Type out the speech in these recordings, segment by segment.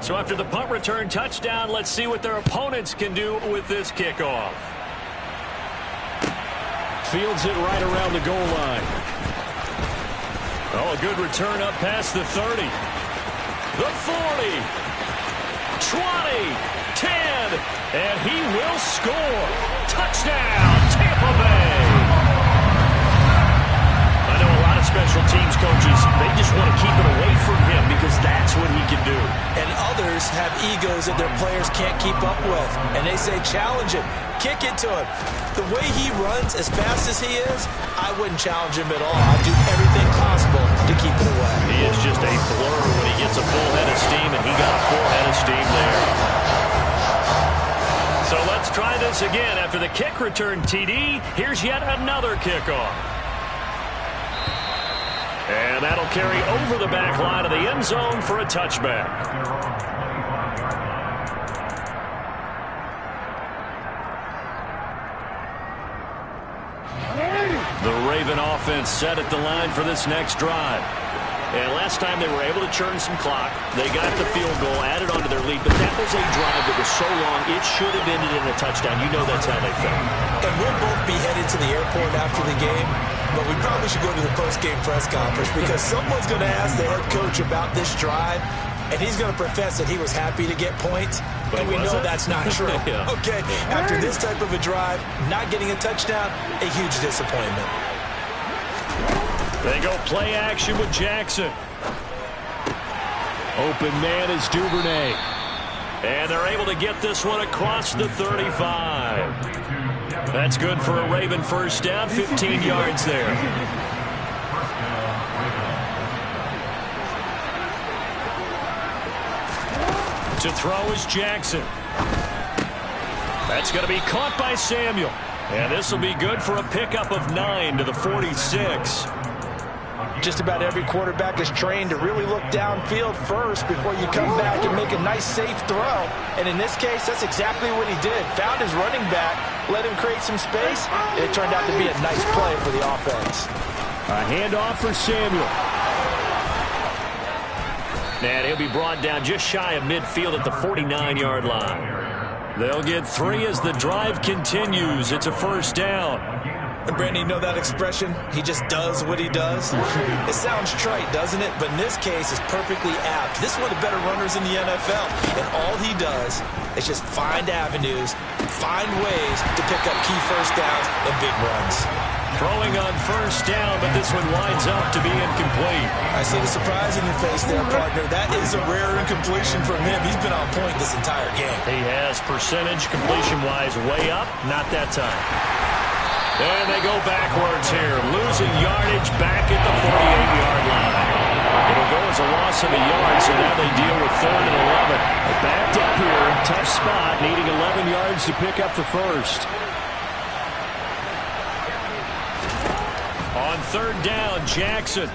So after the punt return touchdown, let's see what their opponents can do with this kickoff. Fields it right around the goal line. Oh, a good return up past the 30. The 40. 20. 10. And he will score. Touchdown, Tampa Bay. I know a lot of special teams coaches, they just want to keep it away from him because that's what he can do. And others have egos that their players can't keep up with. And they say, challenge him. Kick it to him. The way he runs as fast as he is, I wouldn't challenge him at all. I'd do everything possible to keep it away. He is just a blur when he gets a full head of steam, and he got a full head of steam there. So let's try this again. After the kick return TD, here's yet another kickoff. And that'll carry over the back line of the end zone for a touchback. The Raven offense set at the line for this next drive. And last time they were able to churn some clock. They got the field goal, added onto their lead. But that was a drive that was so long, it should have ended in a touchdown. You know that's how they felt. And we'll both be headed to the airport after the game. But we probably should go to the post-game press conference because someone's going to ask the head coach about this drive. And he's going to profess that he was happy to get points. But we know that's not true. Yeah. Okay, after this type of a drive, not getting a touchdown, a huge disappointment. They go play action with Jackson. Open man is Duvernay. And they're able to get this one across the 35. That's good for a Raven first down, 15 yards there. To throw is Jackson. That's going to be caught by Samuel. And this will be good for a pickup of 9 to the 46. Just about every quarterback is trained to really look downfield first before you come back and make a nice, safe throw. And in this case, that's exactly what he did. Found his running back, let him create some space, and it turned out to be a nice play for the offense. A handoff for Samuel. And he'll be brought down just shy of midfield at the 49-yard line. They'll get 3 as the drive continues. It's a first down. And Brandon, you know that expression? He just does what he does? It sounds trite, doesn't it? But in this case, it's perfectly apt. This is one of the better runners in the NFL. And all he does is just find avenues, find ways to pick up key first downs and big runs. Throwing on first down, but this one winds up to be incomplete. I see the surprise in your face there, partner. That is a rare incompletion from him. He's been on point this entire game. He has percentage completion-wise way up. Not that time. And they go backwards here, losing yardage back at the 48-yard line. It'll go as a loss of a yard, so now they deal with 3rd and 11. Backed up here, tough spot, needing 11 yards to pick up the first. On 3rd down, Jackson.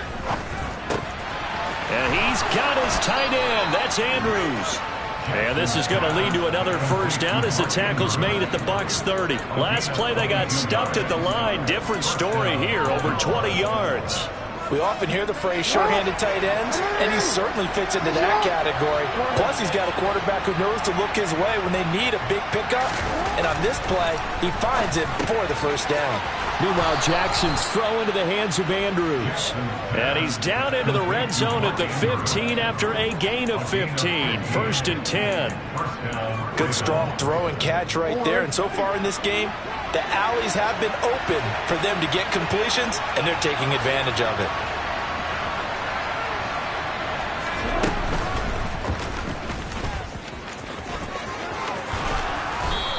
And he's got his tight end. That's Andrews. And this is going to lead to another first down as the tackle's made at the Bucs 30. Last play, they got stuffed at the line. Different story here, over 20 yards. We often hear the phrase short-handed tight ends, and he certainly fits into that category. Plus, he's got a quarterback who knows to look his way when they need a big pickup. And on this play, he finds it for the first down. Meanwhile, Jackson's throw into the hands of Andrews. And he's down into the red zone at the 15 after a gain of 15. 1st and 10. Good, strong throw and catch right there. And so far in this game, the alleys have been open for them to get completions, and they're taking advantage of it.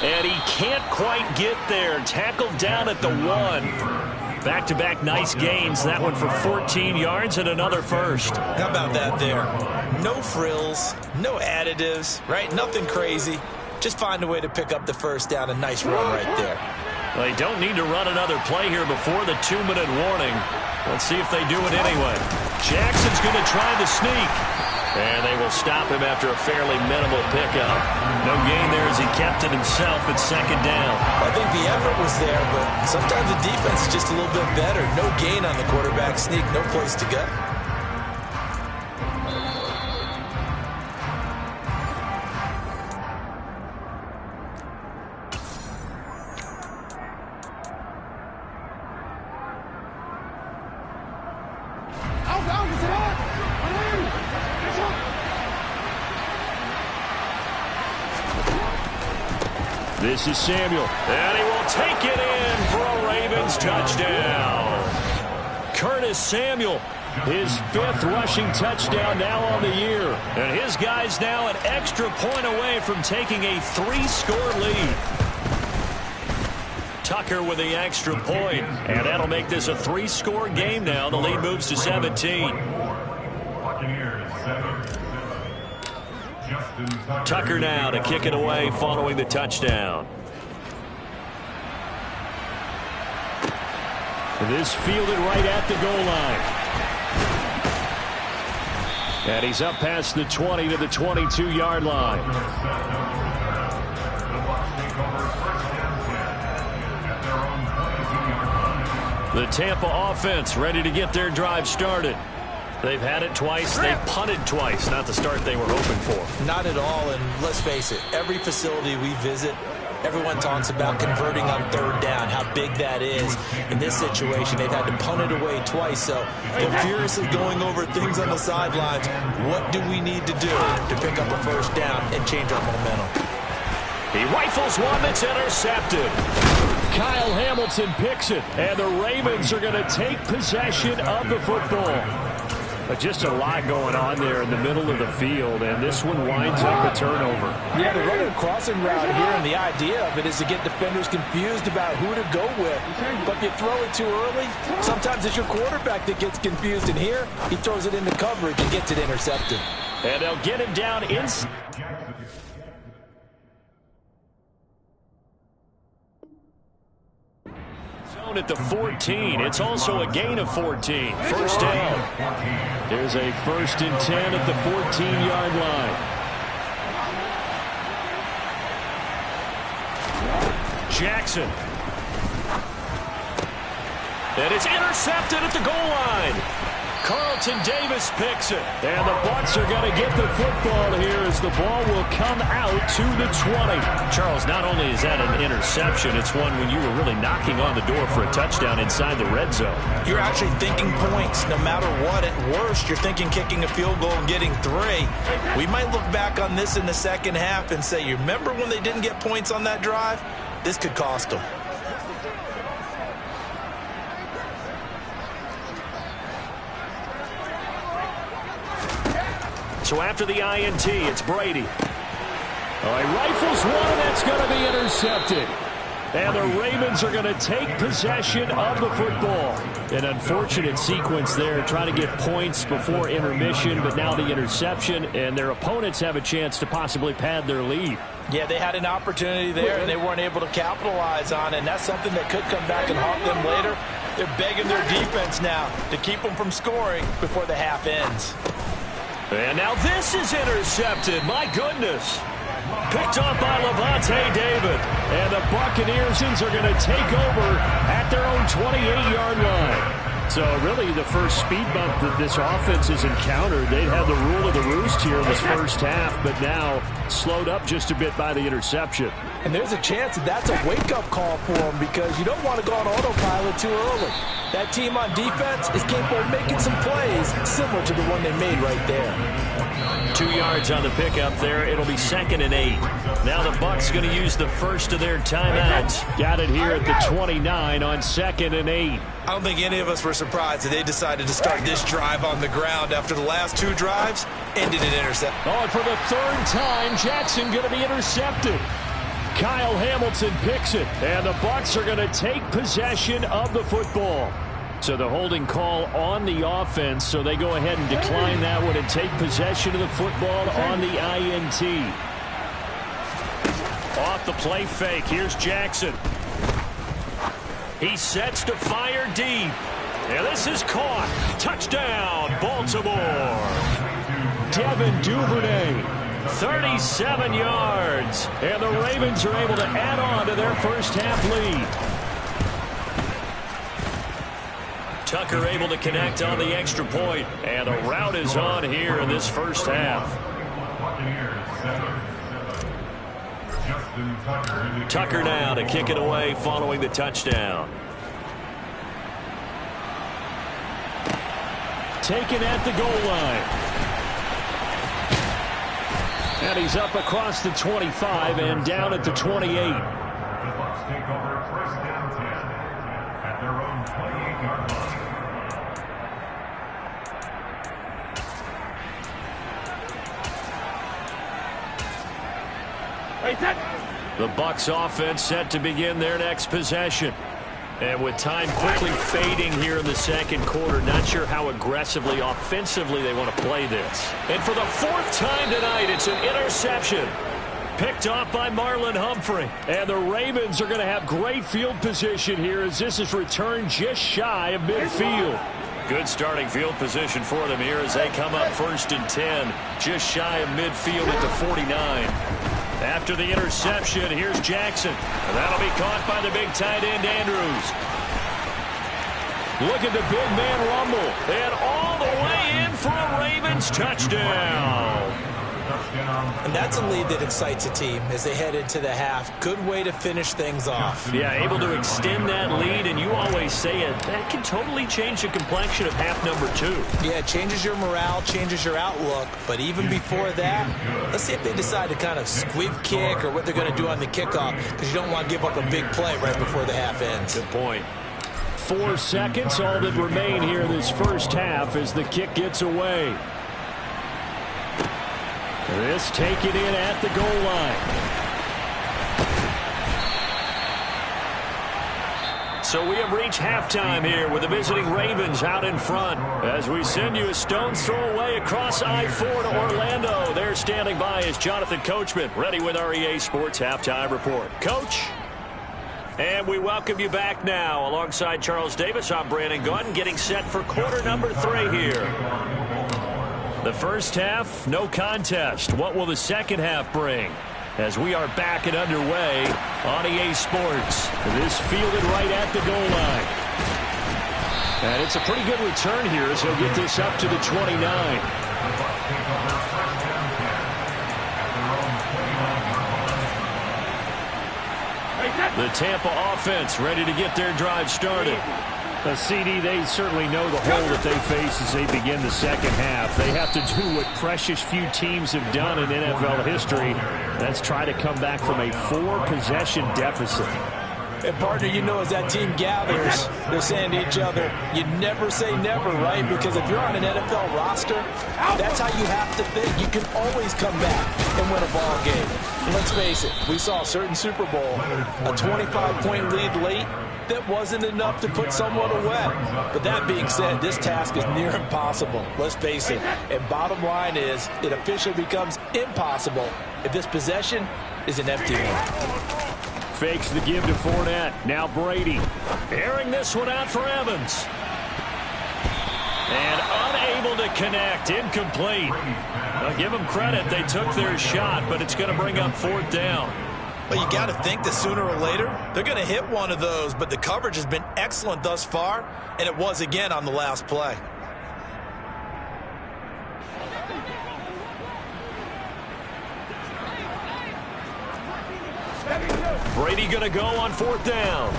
And he can't quite get there. Tackled down at the 1. Back-to-back nice gains. That one for 14 yards and another first. How about that there? No frills, no additives, right? Nothing crazy. Just find a way to pick up the first down. A nice run right there. Well, they don't need to run another play here before the 2-minute warning. Let's see if they do it anyway. Jackson's going to try the sneak. And they will stop him after a fairly minimal pickup. No gain there as he kept it himself at 2nd down. I think the effort was there, but sometimes the defense is just a little bit better. No gain on the quarterback sneak. No place to go. This is Samuel. And he will take it in for a Ravens touchdown. Curtis Samuel, his 5th rushing touchdown now on the year. And his guys now an extra point away from taking a 3-score lead. Tucker with the extra point, and that'll make this a 3-score game now. The lead moves to 17. Tucker now to kick it away following the touchdown. This fielded right at the goal line. And he's up past the 20 to the 22-yard line. The Tampa offense ready to get their drive started. They've had it twice. They've punted twice. Not the start they were hoping for. Not at all, and let's face it, every facility we visit, everyone talks about converting on 3rd down, how big that is. In this situation, they've had to punt it away twice, so they're furiously going over things on the sidelines. What do we need to do to pick up a 1st down and change our momentum? He rifles one that's intercepted. Kyle Hamilton picks it, and the Ravens are going to take possession of the football. But just a lot going on there in the middle of the field, and this one winds up a turnover. Yeah, they're running a crossing route here, and the idea of it is to get defenders confused about who to go with. But if you throw it too early, sometimes it's your quarterback that gets confused, and here he throws it into coverage and gets it intercepted. And they'll get him down inside. At the 14. It's also a gain of 14. 1st down. There's a 1st and 10 at the 14-yard line. Jackson. And it's intercepted at the goal line. Carlton Davis picks it. And the Bucs are going to get the football here as the ball will come out to the 20. Charles, not only is that an interception, it's one when you were really knocking on the door for a touchdown inside the red zone. You're actually thinking points. No matter what, at worst, you're thinking kicking a field goal and getting 3. We might look back on this in the second half and say, you remember when they didn't get points on that drive? This could cost them. So after the INT, it's Brady. All right, rifles one, that's going to be intercepted. And the Ravens are going to take possession of the football. An unfortunate sequence there, trying to get points before intermission, but now the interception, and their opponents have a chance to possibly pad their lead. Yeah, they had an opportunity there, and they weren't able to capitalize on it, and that's something that could come back and haunt them later. They're begging their defense now to keep them from scoring before the half ends. And now this is intercepted. My goodness. Picked up by Levante David. And the Buccaneers are going to take over at their own 28-yard line. So really the first speed bump that this offense has encountered. They'd had the rule of the roost here in this first half, but now slowed up just a bit by the interception. And there's a chance that that's a wake-up call for them because you don't want to go on autopilot too early. That team on defense is capable of making some plays similar to the one they made right there. 2 yards on the pickup there. It'll be 2nd and 8. Now the Bucs going to use the first of their timeouts. Got it here at the 29 on 2nd and 8. I don't think any of us were surprised that they decided to start this drive on the ground after the last 2 drives ended in intercept. Oh, and for the 3rd time, Jackson going to be intercepted. Kyle Hamilton picks it, and the Bucs are going to take possession of the football. So the holding call on the offense, so they go ahead and decline that one and take possession of the football on the INT. Off the play fake, here's Jackson. He sets to fire deep. And this is caught. Touchdown, Baltimore. Devin Duvernay. 37 yards. And the Ravens are able to add on to their first half lead. Tucker able to connect on the extra point. And the route is on here in this first half. Tucker now to kick it away following the touchdown. Taken at the goal line. And And he's up across the 25 and down at the 28. The Bucs take over first down 10 at their own 28-yard line. The Bucs offense set to begin their next possession. And with time quickly fading here in the second quarter, not sure how aggressively, offensively they want to play this. And for the fourth time tonight, it's an interception. Picked off by Marlon Humphrey. And the Ravens are going to have great field position here as this is returned just shy of midfield. Good starting field position for them here as they come up 1st and 10, just shy of midfield at the 49. After the interception, here's Jackson. And that'll be caught by the big tight end, Andrews. Look at the big man rumble. And all the way in for a Ravens touchdown. And that's a lead that excites a team as they head into the half. Good way to finish things off. Yeah, able to extend that lead, and you always say it, that can totally change the complexion of half number 2. Yeah, it changes your morale, changes your outlook. But even before that, let's see if they decide to kind of squib kick or what they're going to do on the kickoff, because you don't want to give up a big play right before the half ends. Good point. 4 seconds, all that remain here in this first half as the kick gets away. This taken in at the goal line. So we have reached halftime here with the visiting Ravens out in front. As we send you a stone's throw away across I-4 to Orlando. There standing by is Jonathan Coachman, ready with our EA Sports Halftime Report. Coach? And we welcome you back now. Alongside Charles Davis, I'm Brandon Gordon, getting set for quarter number 3 here. The first half, no contest. What will the second half bring? As we are back and underway on EA Sports. This fielded right at the goal line. And it's a pretty good return here as he'll get this up to the 29. The Tampa offense ready to get their drive started. CD, they certainly know the hole that they face as they begin the second half. They have to do what precious few teams have done in NFL history. That's try to come back from a 4-possession deficit. And, partner, you know as that team gathers, they're saying to each other, you never say never, right? Because if you're on an NFL roster, that's how you have to think. You can always come back and win a ball game. And let's face it, we saw a certain Super Bowl, a 25-point lead late. That wasn't enough to put someone away. But that being said, this task is near impossible. Let's face it. And bottom line is, it officially becomes impossible if this possession is an empty one. Fakes the give to Fournette. Now Brady. Airing this one out for Evans. And unable to connect. Incomplete. Now give them credit. They took their shot, but it's going to bring up 4th down. Well, you got to think that sooner or later, they're going to hit one of those, but the coverage has been excellent thus far, and it was again on the last play. Brady going to go on 4th down.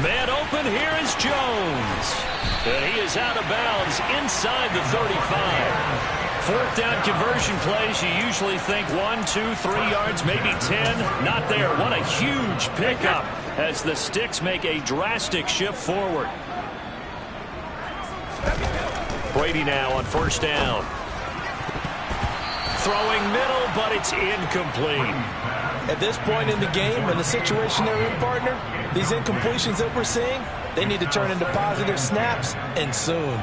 Man open, here is Jones. And he is out of bounds inside the 35. 4th down conversion plays, you usually think 1, 2, 3 yards, maybe 10. Not there. What a huge pickup as the sticks make a drastic shift forward. Brady now on 1st down. Throwing middle, but it's incomplete. At this point in the game and the situation they're in, partner, these incompletions that we're seeing, they need to turn into positive snaps, and soon.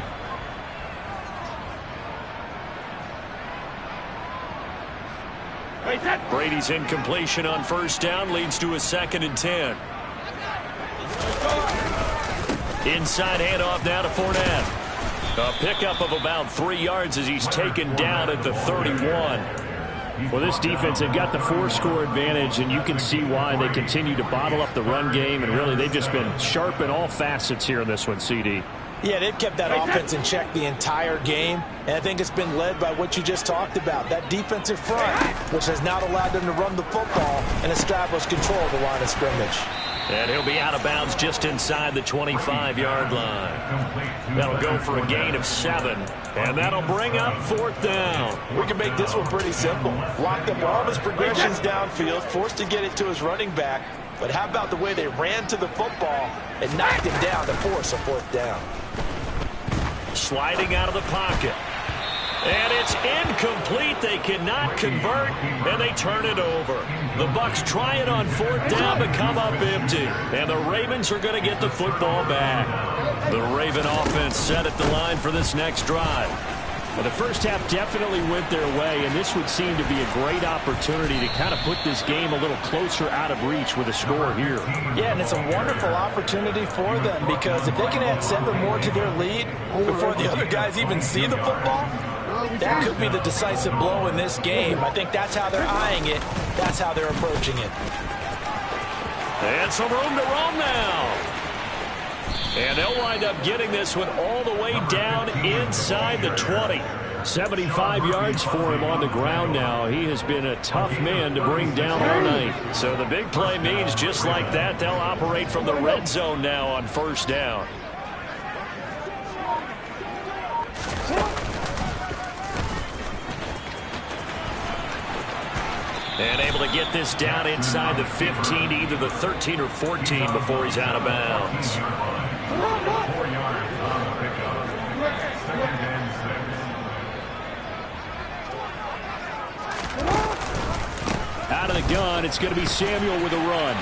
Brady's incompletion on 1st down leads to a 2nd and 10. Inside handoff now to Fournette. A pickup of about 3 yards as he's taken down at the 31. Well, this defense, they've got the 4-score advantage, and you can see why they continue to bottle up the run game, and really they've just been sharp in all facets here in this one, CD. Yeah, they've kept that offense in check the entire game, and I think it's been led by what you just talked about, that defensive front, which has not allowed them to run the football and establish control of the line of scrimmage. And he'll be out of bounds just inside the 25-yard line. That'll go for a gain of 7. And that'll bring up 4th down. We can make this one pretty simple. Locked up all of his progressions downfield, forced to get it to his running back. But how about the way they ran to the football and knocked him down to force a 4th down? Sliding out of the pocket. And it's incomplete. They cannot convert, and they turn it over. The Bucs try it on 4th down but come up empty. And the Ravens are going to get the football back. The Raven offense set at the line for this next drive. Well, the first half definitely went their way, and this would seem to be a great opportunity to kind of put this game a little closer out of reach with a score here. Yeah, and it's a wonderful opportunity for them because if they can add 7 more to their lead before the other guys even see the football, that could be the decisive blow in this game. I think that's how they're eyeing it. That's how they're approaching it. And some room to roam now. And they'll wind up getting this one all the way down inside the 20. 75 yards for him on the ground now. He has been a tough man to bring down all night. So the big play means just like that, they'll operate from the red zone now on 1st down. And able to get this down inside the 15, either the 13 or 14 before he's out of bounds. 4 yards on the pickup. 2nd and 6. Out of the gun, it's going to be Samuel with a run.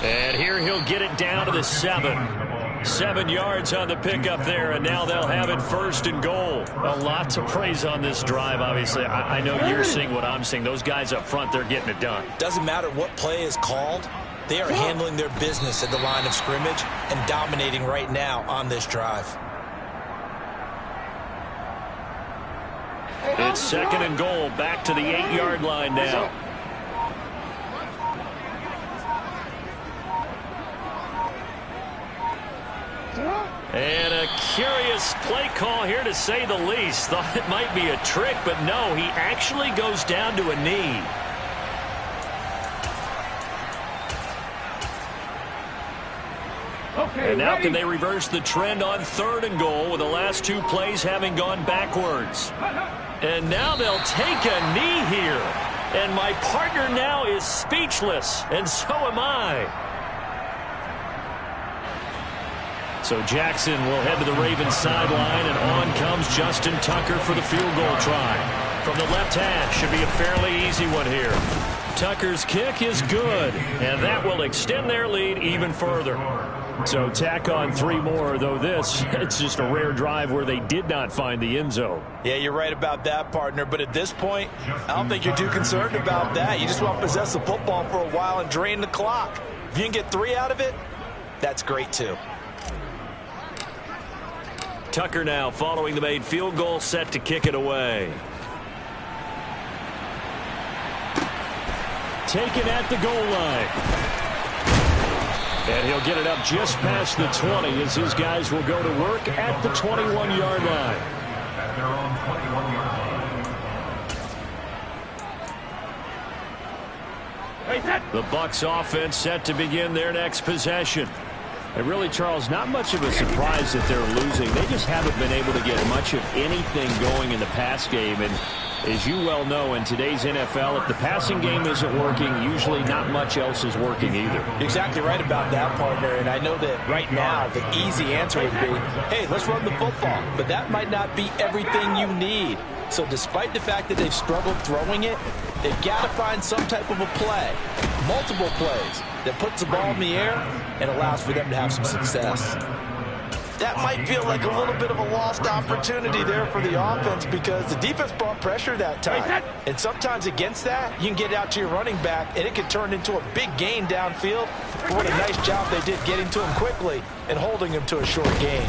And here he'll get it down to the 7. 7 yards on the pickup there, and now they'll have it 1st and goal. A lot to praise on this drive, obviously. I know you're seeing what I'm seeing. Those guys up front, they're getting it done. Doesn't matter what play is called. They are handling their business at the line of scrimmage and dominating right now on this drive. It's 2nd and goal, back to the 8-yard line now. And a curious play call here, to say the least. Thought it might be a trick, but no, he actually goes down to a knee. And now can they reverse the trend on 3rd and goal with the last 2 plays having gone backwards? And now they'll take a knee here. And my partner now is speechless, and so am I. So Jackson will head to the Ravens sideline, and on comes Justin Tucker for the field goal try. From the left hash, should be a fairly easy one here. Tucker's kick is good, and that will extend their lead even further. So tack on 3 more, though it's just a rare drive where they did not find the end zone. Yeah, you're right about that, partner. But at this point, I don't think you're too concerned about that. You just want to possess the football for a while and drain the clock. If you can get 3 out of it, that's great too. Tucker now following the made field goal, set to kick it away. Taken at the goal line. And he'll get it up just past the 20 as his guys will go to work at the 21-yard line. At their own 21-yard line. The Bucs offense set to begin their next possession. And really, Charles, not much of a surprise that they're losing. They just haven't been able to get much of anything going in the pass game. And as you well know, in today's NFL, if the passing game isn't working, usually not much else is working either. You're exactly right about that, partner. And I know that right now the easy answer would be, hey, let's run the football. But that might not be everything you need. So despite the fact that they've struggled throwing it, they've got to find some type of a play, multiple plays, that puts the ball in the air and allows for them to have some success. That might feel like a little bit of a lost opportunity there for the offense because the defense brought pressure that time. And sometimes against that, you can get out to your running back, and it can turn into a big gain downfield. What a nice job they did getting to him quickly and holding him to a short gain.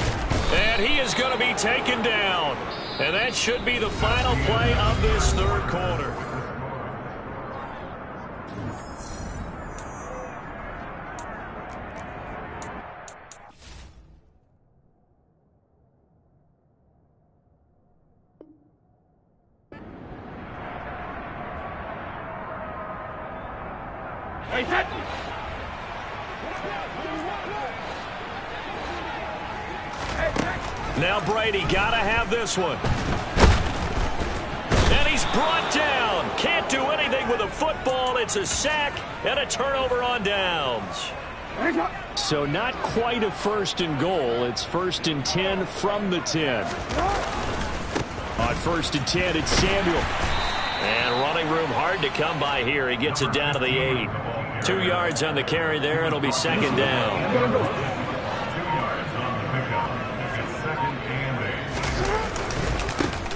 And he is going to be taken down. And that should be the final play of this 3rd quarter. Now Brady got to have this one. And he's brought down. Can't do anything with a football. It's a sack and a turnover on downs. So not quite a 1st and goal. It's 1st and 10 from the 10. On 1st and 10, it's Samuel. And running room hard to come by here. He gets it down to the 8. 2 yards on the carry there. It'll be 2nd down. 2 yards on the pickup. It's 2nd and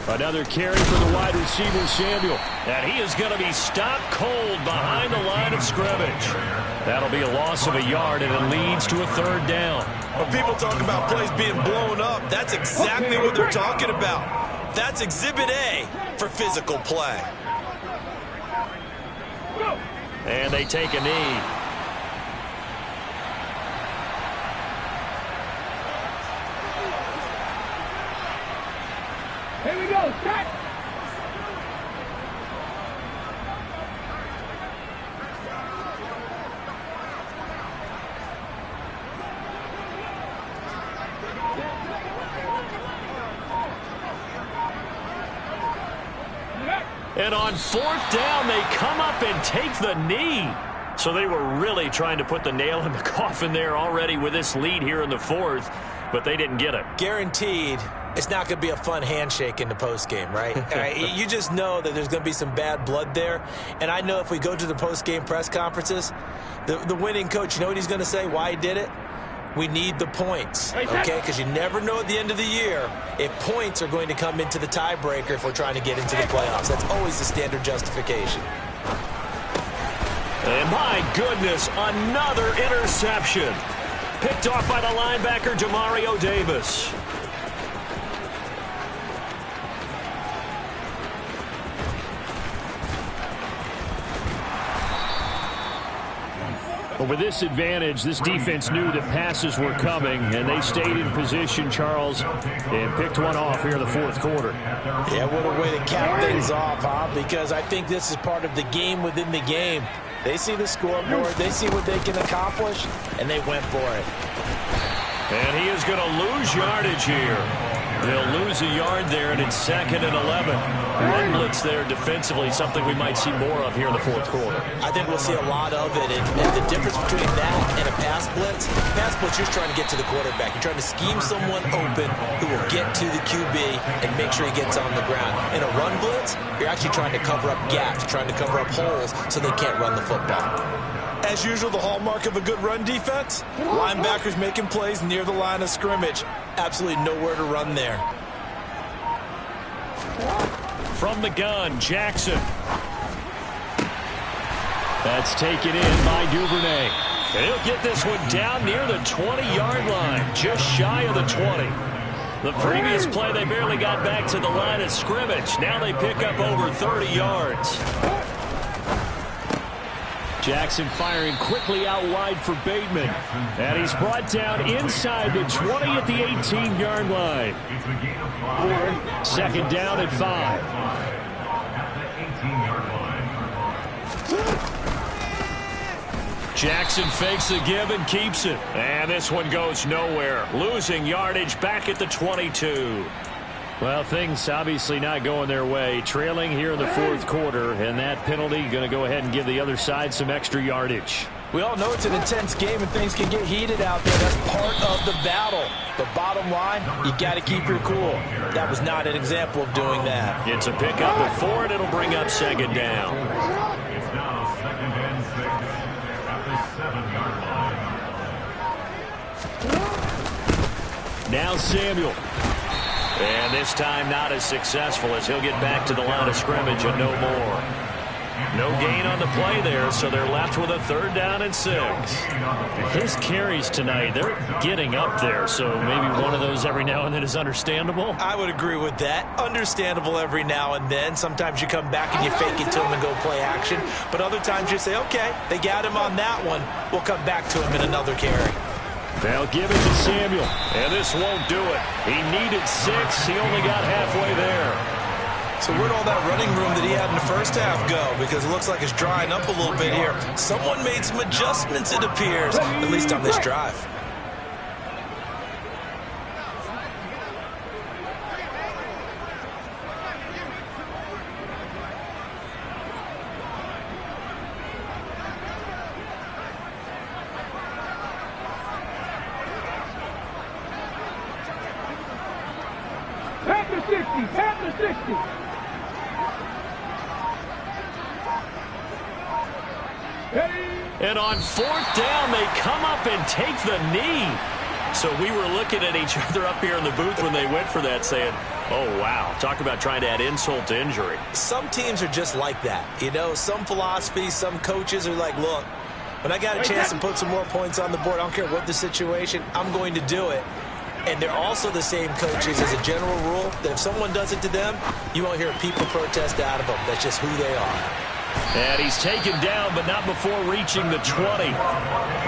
8. Another carry for the wide receiver, Samuel. And he is going to be stopped cold behind the line of scrimmage. That'll be a loss of a yard, and it leads to a 3rd down. When people talk about plays being blown up, that's exactly what they're talking about. That's Exhibit A for physical play. And they take a knee. Here we go, set! And on 4th down, they come up and take the knee. So they were really trying to put the nail in the coffin there already with this lead here in the 4th, but they didn't get it. Guaranteed, it's not going to be a fun handshake in the postgame, right? You just know that there's going to be some bad blood there. And I know if we go to the postgame press conferences, the winning coach, you know what he's going to say, why he did it? We need the points, okay? Because you never know at the end of the year if points are going to come into the tiebreaker if we're trying to get into the playoffs. That's always the standard justification. And my goodness, another interception. Picked off by the linebacker, Demario Davis. But with this advantage, this defense knew that passes were coming, and they stayed in position, Charles, and picked one off here in the 4th quarter. Yeah, what a way to cap things off, huh? Because I think this is part of the game within the game. They see the scoreboard, they see what they can accomplish, and they went for it. And he is going to lose yardage here. They'll lose a yard there, and it's 2nd and 11. Run blitz there defensively, something we might see more of here in the 4th quarter. I think we'll see a lot of it. And the difference between that and a pass blitz, you're trying to get to the quarterback. You're trying to scheme someone open who will get to the QB and make sure he gets on the ground. In a run blitz, you're actually trying to cover up gaps, trying to cover up holes so they can't run the football. As usual, the hallmark of a good run defense, linebackers making plays near the line of scrimmage. Absolutely nowhere to run there. From the gun, Jackson. That's taken in by Duvernay. And he'll get this one down near the 20-yard line, just shy of the 20. The previous play, they barely got back to the line of scrimmage. Now they pick up over 30 yards. Jackson firing quickly out wide for Bateman. And he's brought down inside the 20 at the 18-yard line. 2nd down at 5. Jackson fakes the give and keeps it. And this one goes nowhere. Losing yardage back at the 22. Well, things obviously not going their way. Trailing here in the 4th quarter, and that penalty going to go ahead and give the other side some extra yardage. We all know it's an intense game and things can get heated out there. That's part of the battle. But bottom line, you got to keep your cool. That was not an example of doing that. It's a pickup of 4, and it'll bring up 2nd down. It's now 2nd and 6 at the 7-yard line. Now Samuel. And this time not as successful as he'll get back to the line of scrimmage and no more. No gain on the play there, so they're left with a 3rd down and 6. His carries tonight, they're getting up there, so maybe one of those every now and then is understandable. I would agree with that. Understandable every now and then. Sometimes you come back and you fake it to him and go play action. But other times you say, okay, they got him on that one. We'll come back to him in another carry. They'll give it to Samuel. And this won't do it. He needed 6. He only got halfway there. So where'd all that running room that he had in the first half go? Because it looks like it's drying up a little bit here. Someone made some adjustments, it appears, at least on this drive. Panther 60. And on fourth down, they come up and take the knee. So we were looking at each other up here in the booth when they went for that saying, oh, wow, talk about trying to add insult to injury. Some teams are just like that. You know, some philosophies, some coaches are like, look, when I got a chance to put some more points on the board, I don't care what the situation, I'm going to do it. And they're also the same coaches as a general rule that if someone does it to them, you won't hear people protest out of them. That's just who they are. And he's taken down, but not before reaching the 20.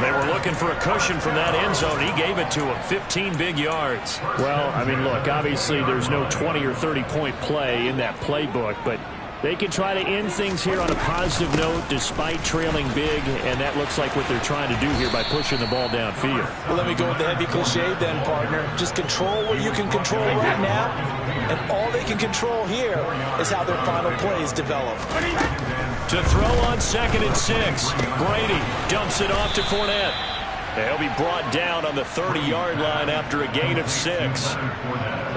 They were looking for a cushion from that end zone. He gave it to him, 15 big yards. Well, I mean, look, obviously there's no 20 or 30-point play in that playbook, but they can try to end things here on a positive note despite trailing big, and that looks like what they're trying to do here by pushing the ball downfield. Well, let me go with the heavy cliche then, partner. Just control what you can control right now, and all they can control here is how their final plays develop. To throw on 2nd and 6. Brady dumps it off to Fournette. He'll be brought down on the 30-yard line after a gain of 6.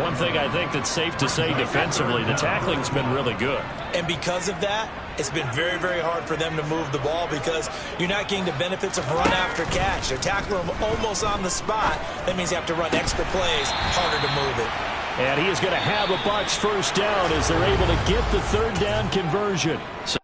One thing I think that's safe to say defensively, the tackling's been really good. And because of that, it's been very, very hard for them to move the ball because you're not getting the benefits of run after catch. They're tackling them almost on the spot. That means you have to run extra plays, harder to move it. And he is going to have a Bucs first down as they're able to get the third down conversion. So